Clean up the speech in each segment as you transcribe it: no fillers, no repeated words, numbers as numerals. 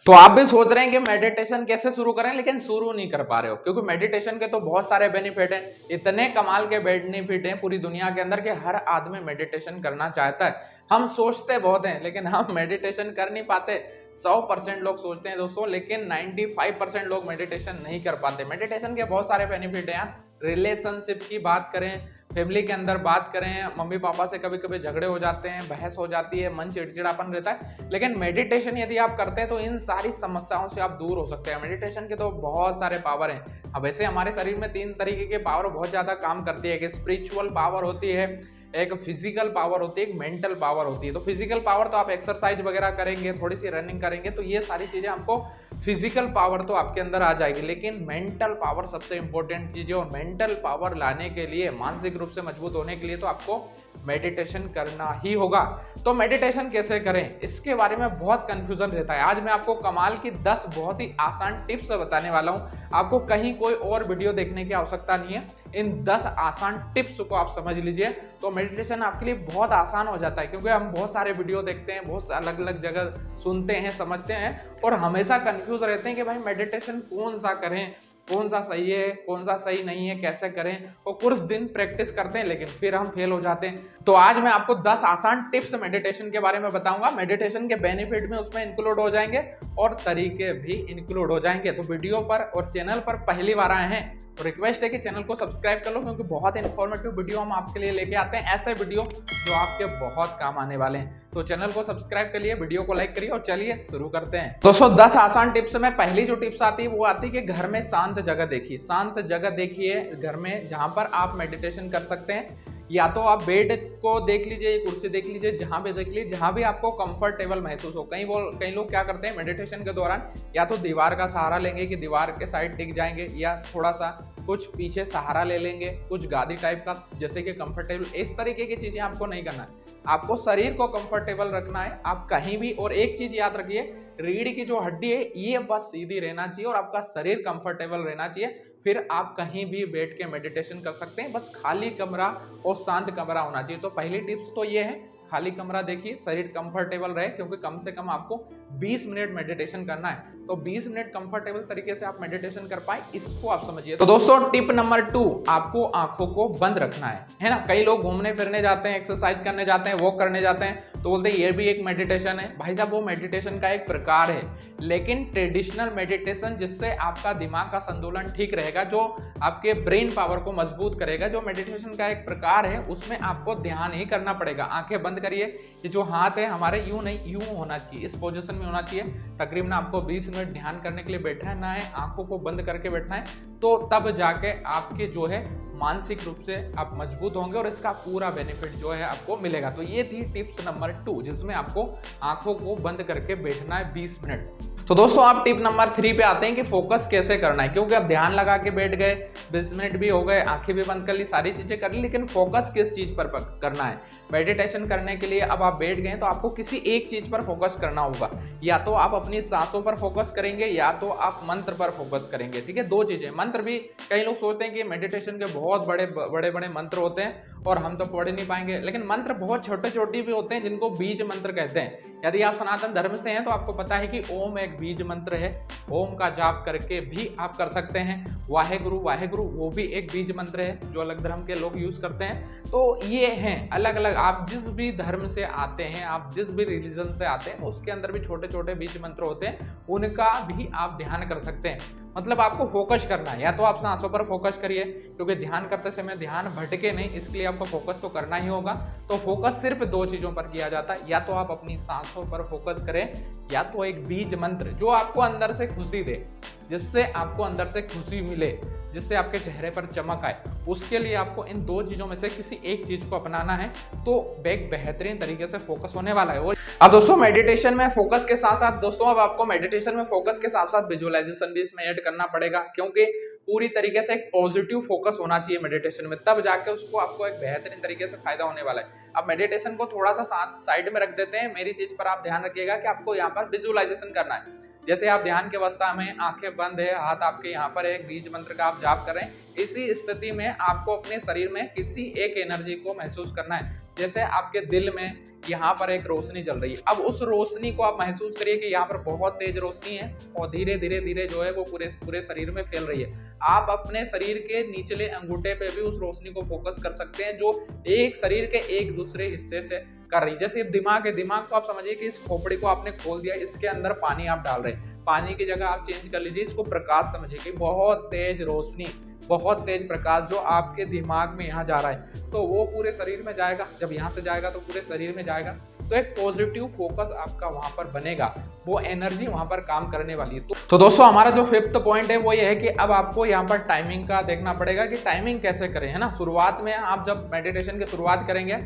तो आप भी सोच रहे हैं कि मेडिटेशन कैसे शुरू करें, लेकिन शुरू नहीं कर पा रहे हो, क्योंकि मेडिटेशन के तो बहुत सारे बेनिफिट हैं, इतने कमाल के बेनिफिट हैं पूरी दुनिया के अंदर कि हर आदमी मेडिटेशन करना चाहता है। हम सोचते बहुत हैं लेकिन हम मेडिटेशन कर नहीं पाते। 100% लोग सोचते हैं दोस्तों, लेकिन 95% लोग मेडिटेशन नहीं कर पाते। मेडिटेशन के बहुत सारे बेनिफिट हैं यार। रिलेशनशिप की बात करें, फैमिली के अंदर बात करें, मम्मी पापा से कभी कभी झगड़े हो जाते हैं, बहस हो जाती है, मन चिड़चिड़ापन रहता है, लेकिन मेडिटेशन यदि आप करते हैं तो इन सारी समस्याओं से आप दूर हो सकते हैं। मेडिटेशन के तो बहुत सारे पावर हैं। अब वैसे हमारे शरीर में 3 तरीके के पावर बहुत ज्यादा काम करती है। एक स्पिरिचुअल पावर होती है, एक फिजिकल पावर होती है, एक मेंटल पावर होती है। तो फिजिकल पावर तो आप एक्सरसाइज वगैरह करेंगे, थोड़ी सी रनिंग करेंगे तो ये सारी चीजें आपको फिजिकल पावर तो आपके अंदर आ जाएगी, लेकिन मेंटल पावर सबसे इंपॉर्टेंट चीज है। और मेंटल पावर लाने के लिए, मानसिक रूप से मजबूत होने के लिए तो आपको मेडिटेशन करना ही होगा। तो मेडिटेशन कैसे करें इसके बारे में बहुत कंफ्यूजन रहता है। आज मैं आपको कमाल की 10 बहुत ही आसान टिप्स बताने वाला हूं। आपको कहीं कोई और वीडियो देखने की आवश्यकता नहीं है। इन 10 आसान टिप्स को आप समझ लीजिए तो मेडिटेशन आपके लिए बहुत आसान हो जाता है, क्योंकि हम बहुत सारे वीडियो देखते हैं, बहुत अलग अलग जगह सुनते हैं, समझते हैं और हमेशा कंफ्यूज रहते हैं कि भाई मेडिटेशन कौन सा करें, कौन सा सही है, कौन सा सही नहीं है, कैसे करें। और कुछ दिन प्रैक्टिस करते हैं लेकिन फिर हम फेल हो जाते हैं। तो आज मैं आपको 10 आसान टिप्स मेडिटेशन के बारे में बताऊंगा। मेडिटेशन के बेनिफिट में उसमें इंक्लूड हो जाएंगे और तरीके भी इंक्लूड हो जाएंगे। तो वीडियो पर और चैनल पर पहली बार आए हैं तो रिक्वेस्ट है कि चैनल को सब्सक्राइब कर लो, क्योंकि बहुत इंफॉर्मेटिव वीडियो हम आपके लिए लेके आते हैं, ऐसे वीडियो जो आपके बहुत काम आने वाले हैं। तो चैनल को सब्सक्राइब करिए, वीडियो को लाइक करिए और चलिए शुरू करते हैं। दोस्तों 10 आसान टिप्स में पहली जो टिप्स आती है वो आती है कि घर में शांत जगह देखिए। शांत जगह देखिए घर में, जहां पर आप मेडिटेशन कर सकते हैं। या तो आप बेड को देख लीजिए, कुर्सी देख लीजिए, जहां भी देख लीजिए, जहां भी आपको कंफर्टेबल महसूस हो। कई लोग क्या करते हैं मेडिटेशन के दौरान, या तो दीवार का सहारा लेंगे कि दीवार के साइड टिक जाएंगे, या थोड़ा सा कुछ पीछे सहारा ले लेंगे, कुछ गादी टाइप का, जैसे कि कंफर्टेबल। इस तरीके की चीजें आपको नहीं करना है। आपको शरीर को कंफर्टेबल रखना है। आप कहीं भी, और एक चीज याद रखिए, रीढ़ की जो हड्डी है ये बस सीधी रहना चाहिए और आपका शरीर कंफर्टेबल रहना चाहिए। फिर आप कहीं भी बैठ के मेडिटेशन कर सकते हैं। बस खाली कमरा और शांत कमरा होना चाहिए। तो पहली टिप्स तो ये है, खाली कमरा देखिए, शरीर कंफर्टेबल रहे, क्योंकि कम से कम आपको 20 मिनट मेडिटेशन करना है। तो 20 मिनट कंफर्टेबल तरीके से आप मेडिटेशन कर पाए, इसको आप समझिए। तो दोस्तों टिप नंबर 2, आपको आंखों को बंद रखना है ना। कई लोग घूमने फिरने जाते हैं, एक्सरसाइज करने जाते हैं, वॉक करने जाते हैं, तो बोलते हैं ये भी एक मेडिटेशन है। भाई साहब वो मेडिटेशन का एक प्रकार है, लेकिन ट्रेडिशनल मेडिटेशन जिससे आपका दिमाग का संतुलन ठीक रहेगा, जो आपके ब्रेन पावर को मजबूत करेगा, जो मेडिटेशन का एक प्रकार है, उसमें आपको ध्यान ही करना पड़ेगा। आंखें बंद करिए। ये जो हाथ है हमारे यूं नहीं, यूं होना चाहिए, इस पोजीशन में होना चाहिए। तकरीबन आपको 20 मिनट ध्यान करने के लिए बैठना है, आंखों को बंद करके बैठना है। तो तब जाके आपके जो है मानसिक रूप से आप मजबूत होंगे और इसका पूरा बेनिफिट जो है आपको मिलेगा। तो ये थी टिप्स नंबर 2, जिसमें आपको आंखों को बंद करके बैठना है 20 मिनट। तो दोस्तों आप टिप नंबर 3 पे आते हैं कि फोकस कैसे करना है। क्योंकि अब ध्यान लगा के बैठ गए, 20 मिनट भी हो गए, आंखें भी बंद कर ली, सारी चीजें कर ली, लेकिन फोकस किस चीज पर करना है। मेडिटेशन करने के लिए अब आप बैठ गए तो आपको किसी एक चीज पर फोकस करना होगा। या तो आप अपनी सांसों पर फोकस करेंगे, या तो आप मंत्र पर फोकस करेंगे। ठीक है, 2 चीजें। मंत्र भी कई लोग सोचते हैं कि मेडिटेशन के बहुत बड़े बड़े मंत्र होते हैं और हम तो पढ़ नहीं पाएंगे, लेकिन मंत्र बहुत छोटे छोटे भी होते हैं जिनको बीज मंत्र कहते हैं। यदि आप सनातन धर्म से हैं तो आपको पता है कि ओम एक बीज मंत्र है। ओम का जाप करके भी आप कर सकते हैं। वाहेगुरु वाहेगुरु वो भी एक बीज मंत्र है जो अलग धर्म के लोग यूज करते हैं। तो ये हैं अलग अलग, आप जिस भी धर्म से आते हैं, आप जिस भी रिलीजन से आते हैं, उसके अंदर भी छोटे छोटे बीज मंत्र होते हैं, उनका भी आप ध्यान कर सकते हैं। मतलब आपको फोकस करना है। या तो आप सांसों पर फोकस करिए, क्योंकि ध्यान करते समय ध्यान भटके नहीं, इसके लिए आपको फोकस तो करना ही होगा। तो फोकस सिर्फ 2 चीजों पर किया जाता है, या तो आप अपनी सांसों पर फोकस करें, या तो एक बीज मंत्र जो आपको अंदर से खुशी दे, जिससे आपको अंदर से खुशी मिले, जिससे आपके चेहरे पर चमक आए। उसके लिए आपको इन 2 चीजों में से किसी एक चीज को अपनाना है, तो एक बेहतरीन तरीके से फोकस होने वाला है। और अब दोस्तों मेडिटेशन में फोकस के साथ साथ, दोस्तों अब आपको मेडिटेशन में फोकस के साथ साथ विजुअलाइजेशन भी इसमें ऐड करना पड़ेगा, क्योंकि पूरी तरीके से एक पॉजिटिव फोकस होना चाहिए मेडिटेशन में, तब जाके उसको आपको एक बेहतरीन तरीके से फायदा होने वाला है। अब मेडिटेशन को थोड़ा सा साइड में रख देते हैं। मेरी चीज पर आप ध्यान रखिएगा कि आपको यहाँ पर विजुअलाइजेशन करना है। जैसे आप ध्यान की अवस्था में, आंखें बंद है, हाथ आपके यहाँ पर है, बीज मंत्र का आप जाप कर रहे हैं, इसी स्थिति में आपको अपने शरीर में किसी एक एनर्जी को महसूस करना है। जैसे आपके दिल में यहाँ पर एक रोशनी जल रही है, अब उस रोशनी को आप महसूस करिए कि यहाँ पर बहुत तेज रोशनी है और धीरे धीरे धीरे जो है वो पूरे पूरे शरीर में फैल रही है। आप अपने शरीर के निचले अंगूठे पे भी उस रोशनी को फोकस कर सकते हैं जो एक शरीर के एक दूसरे हिस्से से कर रही है। जैसे दिमाग है, दिमाग को आप समझिए कि इस खोपड़ी को आपने खोल दिया, इसके अंदर पानी आप डाल रहे हैं, पानी की जगह आप चेंज कर लीजिए इसको प्रकाश समझिए कि बहुत तेज रोशनी, बहुत तेज प्रकाश जो आपके दिमाग में यहाँ जा रहा है, तो वो पूरे शरीर में जाएगा। जब यहाँ से जाएगा तो पूरे शरीर में जाएगा, तो एक पॉजिटिव फोकस आपका वहां पर बनेगा, वो एनर्जी वहां पर काम करने वाली है। तो दोस्तों हमारा जो 5th पॉइंट है वो ये है कि अब आपको यहाँ पर टाइमिंग का देखना पड़ेगा कि टाइमिंग कैसे करें, है ना। शुरुआत में आप जब मेडिटेशन की शुरुआत करेंगे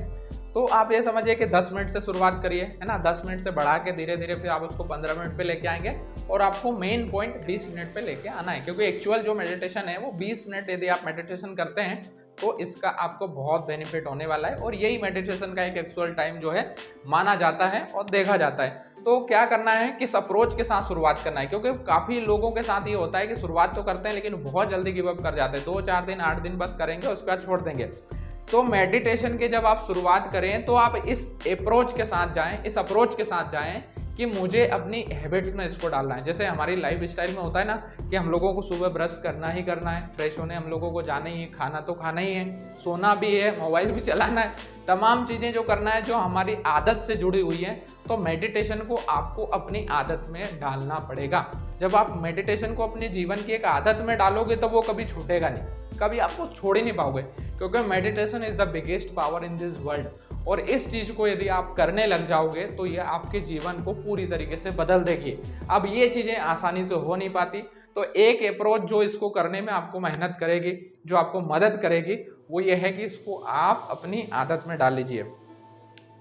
तो आप ये समझिए कि 10 मिनट से शुरुआत करिए, है ना। 10 मिनट से बढ़ा के धीरे धीरे फिर आप उसको 15 मिनट पे लेके आएंगे और आपको मेन पॉइंट 20 मिनट पे लेके आना है, क्योंकि एक्चुअल जो मेडिटेशन है वो 20 मिनट यदि आप मेडिटेशन करते हैं तो इसका आपको बहुत बेनिफिट होने वाला है और यही मेडिटेशन का एक एक्चुअल टाइम जो है माना जाता है और देखा जाता है। तो क्या करना है, किस अप्रोच के साथ शुरुआत करना है, क्योंकि काफ़ी लोगों के साथ ये होता है कि शुरुआत तो करते हैं लेकिन बहुत जल्दी गिव अप कर जाते हैं, 2-4 दिन 8 दिन बस करेंगे उसके बाद छोड़ देंगे। तो मेडिटेशन के जब आप शुरुआत करें तो आप इस अप्रोच के साथ जाएं, इस अप्रोच के साथ जाएं कि मुझे अपनी हैबिट्स में इसको डालना है। जैसे हमारी लाइफ स्टाइल में होता है ना कि हम लोगों को सुबह ब्रश करना ही करना है, फ्रेश होने हम लोगों को जाना ही है, खाना तो खाना ही है, सोना भी है, मोबाइल भी चलाना है, तमाम चीज़ें जो करना है जो हमारी आदत से जुड़ी हुई है। तो मेडिटेशन को आपको अपनी आदत में डालना पड़ेगा। जब आप मेडिटेशन को अपने जीवन की एक आदत में डालोगे तो वो कभी छूटेगा नहीं, कभी आपको छोड़ ही नहीं पाओगे, क्योंकि meditation is the biggest power in this world. और इस चीज़ को यदि आप करने लग जाओगे तो ये आपके जीवन को पूरी तरीके से बदल देगी। अब ये चीज़ें आसानी से हो नहीं पाती, तो एक अप्रोच जो इसको करने में आपको मेहनत करेगी, जो आपको मदद करेगी, वो ये है कि इसको आप अपनी आदत में डाल लीजिए।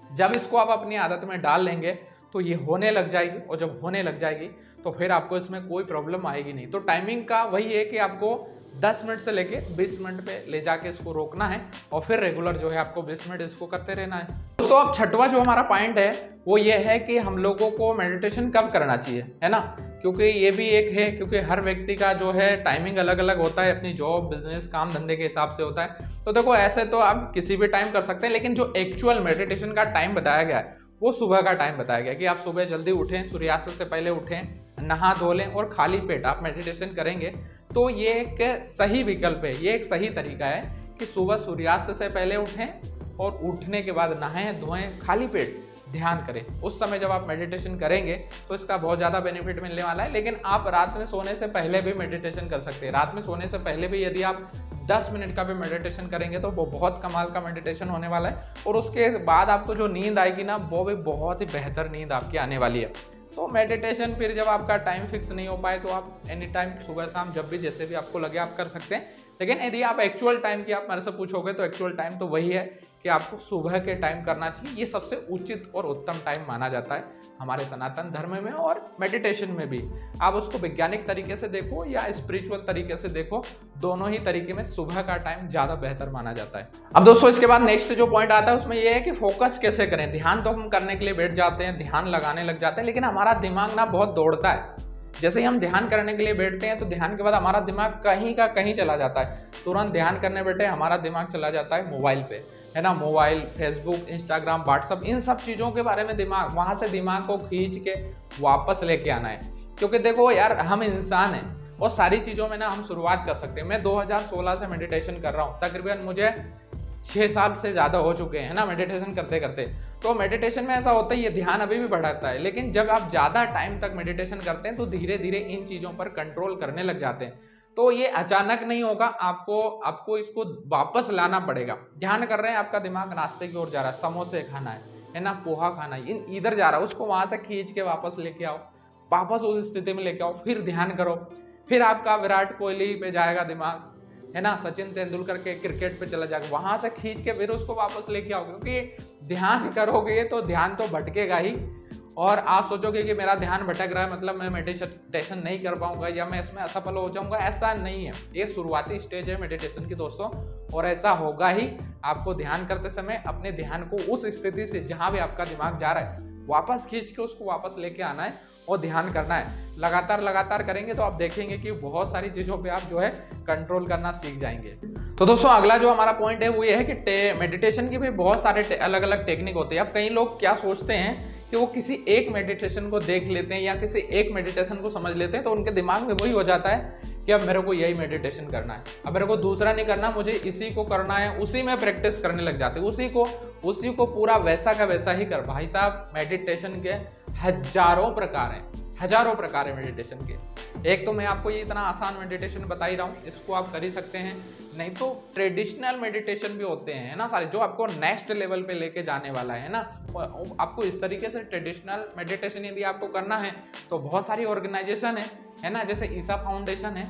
जब इसको आप अपनी आदत में डाल लेंगे तो ये होने लग जाएगी, और जब होने लग जाएगी तो फिर आपको इसमें कोई प्रॉब्लम आएगी नहीं। तो टाइमिंग का वही है कि आपको 10 मिनट से लेके 20 मिनट पे ले जाके इसको रोकना है और फिर रेगुलर जो है आपको 20 मिनट इसको करते रहना है। दोस्तों अब 6वां जो हमारा पॉइंट है वो ये है कि हम लोगों को मेडिटेशन कब करना चाहिए, है ना, क्योंकि ये भी एक है, क्योंकि हर व्यक्ति का जो है टाइमिंग अलग अलग होता है, अपनी जॉब बिजनेस काम धंधे के हिसाब से होता है। तो देखो ऐसे तो आप किसी भी टाइम कर सकते हैं, लेकिन जो एक्चुअल मेडिटेशन का टाइम बताया गया है वो सुबह का टाइम बताया गया कि आप सुबह जल्दी उठें, सूर्यास्त से पहले उठें, नहा धो लें और खाली पेट आप मेडिटेशन करेंगे। तो ये एक सही विकल्प है, ये एक सही तरीका है कि सुबह सूर्यास्त से पहले उठें और उठने के बाद नहाएं धोएं, खाली पेट ध्यान करें। उस समय जब आप मेडिटेशन करेंगे तो इसका बहुत ज़्यादा बेनिफिट मिलने वाला है। लेकिन आप रात में सोने से पहले भी मेडिटेशन कर सकते हैं। रात में सोने से पहले भी यदि आप 10 मिनट का भी मेडिटेशन करेंगे तो वो बहुत कमाल का मेडिटेशन होने वाला है, और उसके बाद आपको जो नींद आएगी ना वो भी बहुत ही बेहतर नींद आपकी आने वाली है। तो मेडिटेशन फिर जब आपका टाइम फिक्स नहीं हो पाए तो आप एनी टाइम सुबह शाम जब भी जैसे भी आपको लगे आप कर सकते हैं। लेकिन यदि आप एक्चुअल टाइम की आप मेरे से पूछोगे तो एक्चुअल टाइम तो वही है कि आपको सुबह के टाइम करना चाहिए। ये सबसे उचित और उत्तम टाइम माना जाता है हमारे सनातन धर्म में और मेडिटेशन में भी। आप उसको वैज्ञानिक तरीके से देखो या स्पिरिचुअल तरीके से देखो, दोनों ही तरीके में सुबह का टाइम ज़्यादा बेहतर माना जाता है। अब दोस्तों इसके बाद नेक्स्ट जो पॉइंट आता है उसमें यह है कि फोकस कैसे करें। ध्यान तो हम करने के लिए बैठ जाते हैं, ध्यान लगाने लग जाते हैं, लेकिन हमारा दिमाग ना बहुत दौड़ता है। जैसे ही हम ध्यान करने के लिए बैठते हैं तो ध्यान के बाद हमारा दिमाग कहीं का कहीं चला जाता है। तुरंत ध्यान करने बैठे हमारा दिमाग चला जाता है मोबाइल पे, है ना। मोबाइल, फेसबुक, इंस्टाग्राम, व्हाट्सअप, इन सब चीज़ों के बारे में दिमाग, वहाँ से दिमाग को खींच के वापस लेके आना है। क्योंकि देखो यार, हम इंसान हैं और सारी चीज़ों में ना हम शुरुआत कर सकते हैं। मैं 2016 से मेडिटेशन कर रहा हूँ, तकरीबन मुझे 6 साल से ज़्यादा हो चुके हैं ना मेडिटेशन करते करते। तो मेडिटेशन में ऐसा होता है, ये ध्यान अभी भी बढ़ाता है, लेकिन जब आप ज़्यादा टाइम तक मेडिटेशन करते हैं तो धीरे धीरे इन चीज़ों पर कंट्रोल करने लग जाते हैं। तो ये अचानक नहीं होगा, आपको इसको वापस लाना पड़ेगा। ध्यान कर रहे हैं, आपका दिमाग नाश्ते की ओर जा रहा है, समोसे खाना है ना, पोहा खाना है, इधर जा रहा है, उसको वहाँ से खींच के वापस लेके आओ, वापस उस स्थिति में लेके आओ, फिर ध्यान करो। फिर आपका विराट कोहली पे जाएगा दिमाग, है ना, सचिन तेंदुलकर के क्रिकेट पे चला जाएगा, वहां से खींच के फिर उसको वापस लेके आओगे। क्योंकि ध्यान करोगे तो ध्यान तो भटकेगा ही, और आप सोचोगे कि मेरा ध्यान भटक रहा है मतलब मैं मेडिटेशन नहीं कर पाऊंगा या मैं इसमें असफल हो जाऊंगा। ऐसा नहीं है, ये शुरुआती स्टेज है मेडिटेशन की दोस्तों, और ऐसा होगा ही। आपको ध्यान करते समय अपने ध्यान को उस स्थिति से जहां भी आपका दिमाग जा रहा है वापस खींच के उसको वापस लेके आना है, और ध्यान करना है। लगातार करेंगे तो आप देखेंगे कि बहुत सारी चीज़ों पे आप जो है कंट्रोल करना सीख जाएंगे। तो दोस्तों अगला जो हमारा पॉइंट है वो ये है कि मेडिटेशन की भी बहुत सारे अलग अलग टेक्निक होती है। अब कई लोग क्या सोचते हैं कि वो किसी एक मेडिटेशन को देख लेते हैं या किसी एक मेडिटेशन को समझ लेते हैं तो उनके दिमाग में वही हो जाता है कि अब मेरे को यही मेडिटेशन करना है, अब मेरे को दूसरा नहीं करना, मुझे इसी को करना है, उसी में प्रैक्टिस करने लग जाते हैं, उसी को पूरा वैसा का वैसा ही कर। भाई साहब मेडिटेशन के हजारों प्रकार है मेडिटेशन के। एक तो मैं आपको ये इतना आसान मेडिटेशन बता ही रहा हूँ, इसको आप कर ही सकते हैं, नहीं तो ट्रेडिशनल मेडिटेशन भी होते हैं, है ना सारे, जो आपको नेक्स्ट लेवल पे लेके जाने वाला है ना। आपको इस तरीके से ट्रेडिशनल मेडिटेशन यदि आपको करना है तो बहुत सारी ऑर्गेनाइजेशन है ना, जैसे ईसा फाउंडेशन है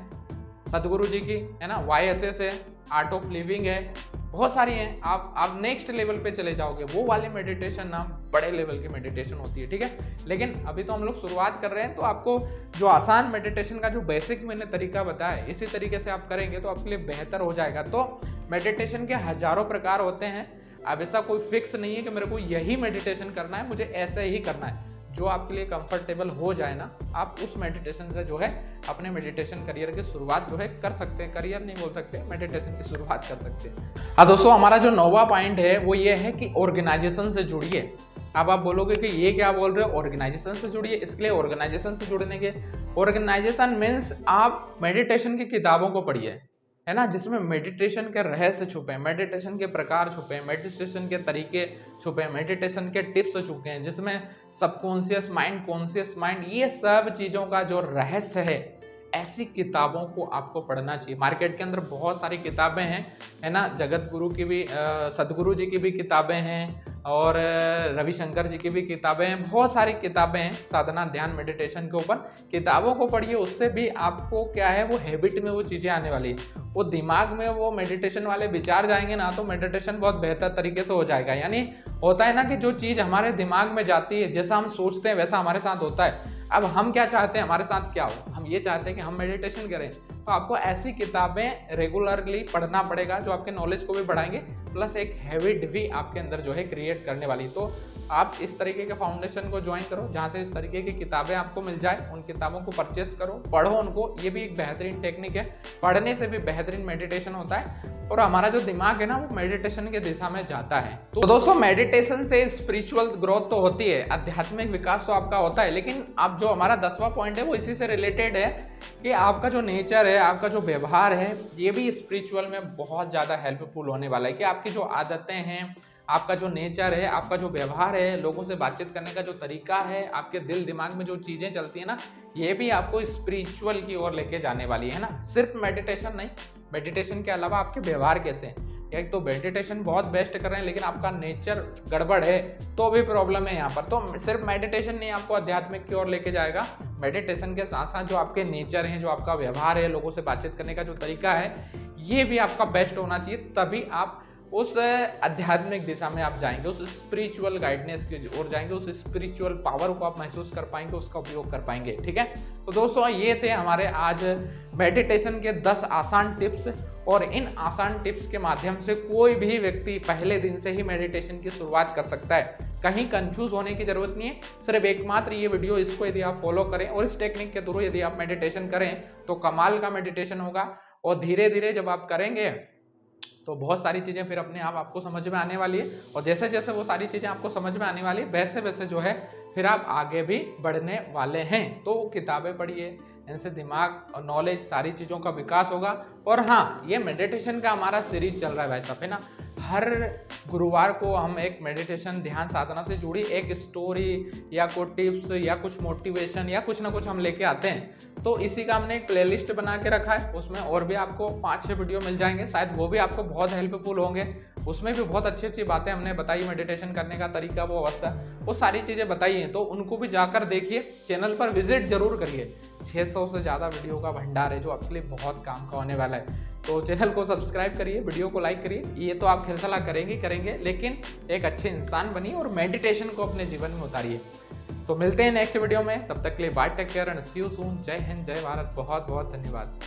सदगुरु जी की, है ना, YSS है, आर्ट ऑफ लिविंग है, बहुत सारी हैं। आप नेक्स्ट लेवल पे चले जाओगे, वो वाली मेडिटेशन ना बड़े लेवल की मेडिटेशन होती है, ठीक है। लेकिन अभी तो हम लोग शुरुआत कर रहे हैं, तो आपको जो आसान मेडिटेशन का जो बेसिक मैंने तरीका बताया इसी तरीके से आप करेंगे तो आपके लिए बेहतर हो जाएगा। तो मेडिटेशन के हजारों प्रकार होते हैं, अब ऐसा कोई फिक्स नहीं है कि मेरे को यही मेडिटेशन करना है, मुझे ऐसे ही करना है। जो आपके लिए कंफर्टेबल हो जाए ना, आप उस मेडिटेशन से जो है अपने मेडिटेशन करियर की शुरुआत जो है कर सकते हैं। करियर नहीं बोल सकते, मेडिटेशन की शुरुआत कर सकते हैं। हाँ दोस्तों, हमारा जो 9वां पॉइंट है वो ये है कि ऑर्गेनाइजेशन से जुड़िए। अब आप बोलोगे कि ये क्या बोल रहे हो, ऑर्गेनाइजेशन से जुड़िए। इसके लिए ऑर्गेनाइजेशन से जुड़ने के, ऑर्गेनाइजेशन मीन्स आप मेडिटेशन की किताबों को पढ़िए, है ना, जिसमें मेडिटेशन के रहस्य छुपे हैं, मेडिटेशन के प्रकार छुपे हैं, मेडिटेशन के तरीके छुपे हैं, मेडिटेशन के टिप्स छुपे हैं, जिसमें सबकॉन्शियस माइंड, कॉन्शियस माइंड, ये सब चीज़ों का जो रहस्य है, ऐसी किताबों को आपको पढ़ना चाहिए। मार्केट के अंदर बहुत सारी किताबें हैं, है ना, जगत गुरु की भी, सदगुरु जी की भी किताबें हैं और रविशंकर जी की भी किताबें हैं, बहुत सारी किताबें हैं साधना ध्यान मेडिटेशन के ऊपर। किताबों को पढ़िए, उससे भी आपको क्या है वो हैबिट में वो चीज़ें आने वाली है, वो दिमाग में वो मेडिटेशन वाले विचार जाएंगे ना, तो मेडिटेशन बहुत बेहतर तरीके से हो जाएगा। यानी होता है ना कि जो चीज़ हमारे दिमाग में जाती है, जैसा हम सोचते हैं वैसा हमारे साथ होता है। अब हम क्या चाहते हैं हमारे साथ क्या हो, हम ये चाहते हैं कि हम मेडिटेशन करें, तो आपको ऐसी किताबें रेगुलरली पढ़ना पड़ेगा जो आपके नॉलेज को भी बढ़ाएंगे, प्लस एक हैबिट भी आपके अंदर जो है क्रिएट करने वाली। तो आप इस तरीके के फाउंडेशन को ज्वाइन करो जहाँ से इस तरीके की किताबें आपको मिल जाए, उन किताबों को परचेस करो, पढ़ो उनको। ये भी एक बेहतरीन टेक्निक है, पढ़ने से भी बेहतरीन मेडिटेशन होता है और हमारा जो दिमाग है ना वो मेडिटेशन के दिशा में जाता है। तो दोस्तों मेडिटेशन से स्पिरिचुअल ग्रोथ तो होती है, आध्यात्मिक विकास तो आपका होता है, लेकिन अब जो हमारा 10वां पॉइंट है वो इसी से रिलेटेड है कि आपका जो नेचर है, आपका जो व्यवहार है, ये भी स्पिरिचुअल में बहुत ज़्यादा हेल्पफुल होने वाला है। कि आपकी जो आदतें हैं, आपका जो नेचर है, आपका जो व्यवहार है, लोगों से बातचीत करने का जो तरीका है, आपके दिल दिमाग में जो चीज़ें चलती है ना, ये भी आपको स्पिरिचुअल की ओर लेके जाने वाली है ना। सिर्फ मेडिटेशन नहीं, मेडिटेशन के अलावा आपके व्यवहार कैसे हैं। एक तो मेडिटेशन बहुत बेस्ट कर रहे हैं लेकिन आपका नेचर गड़बड़ है तो भी प्रॉब्लम है यहाँ पर। तो सिर्फ मेडिटेशन नहीं आपको आध्यात्मिक की ओर लेके जाएगा, मेडिटेशन के साथ साथ जो आपके नेचर हैं, जो आपका व्यवहार है, लोगों से बातचीत करने का जो तरीका है, ये भी आपका बेस्ट होना चाहिए, तभी आप उस आध्यात्मिक दिशा में आप जाएंगे, उस स्पिरिचुअल गाइडेंस की ओर जाएंगे, उस स्पिरिचुअल पावर को आप महसूस कर पाएंगे, उसका उपयोग कर पाएंगे। ठीक है, तो दोस्तों ये थे हमारे आज मेडिटेशन के 10 आसान टिप्स, और इन आसान टिप्स के माध्यम से कोई भी व्यक्ति पहले दिन से ही मेडिटेशन की शुरुआत कर सकता है। कहीं कंफ्यूज होने की जरूरत नहीं है, सिर्फ एकमात्र ये वीडियो, इसको यदि आप फॉलो करें और इस टेक्निक के थ्रू यदि आप मेडिटेशन करें तो कमाल का मेडिटेशन होगा। और धीरे धीरे जब आप करेंगे तो बहुत सारी चीज़ें फिर अपने आप आपको समझ में आने वाली है, और जैसे जैसे वो सारी चीज़ें आपको समझ में आने वाली है वैसे वैसे जो है फिर आप आगे भी बढ़ने वाले हैं। तो किताबें पढ़िए, इनसे दिमाग और नॉलेज सारी चीज़ों का विकास होगा। और हाँ, ये मेडिटेशन का हमारा सीरीज चल रहा है भाई साहब, है ना। हर गुरुवार को हम एक मेडिटेशन ध्यान साधना से जुड़ी एक स्टोरी या कोई टिप्स या कुछ मोटिवेशन या कुछ ना कुछ हम लेके आते हैं। तो इसी का हमने एक प्लेलिस्ट बना के रखा है, उसमें और भी आपको 5-6 वीडियो मिल जाएंगे, शायद वो भी आपको बहुत हेल्पफुल होंगे। उसमें भी बहुत अच्छी अच्छी बातें हमने बताई, मेडिटेशन करने का तरीका, वो अवस्था, वो सारी चीज़ें बताई हैं, तो उनको भी जाकर देखिए, चैनल पर विजिट जरूर करिए। 600 से ज़्यादा वीडियो का भंडार है जो आपके लिए बहुत काम का होने वाला है। तो चैनल को सब्सक्राइब करिए, वीडियो को लाइक करिए। ये तो आप खिलसला करेंगे, लेकिन एक अच्छे इंसान बनिए और मेडिटेशन को अपने जीवन में उतारिए। तो मिलते हैं नेक्स्ट वीडियो में, तब तक के लिए bye, take care and see you soon. जय हिंद, जय भारत, बहुत बहुत धन्यवाद।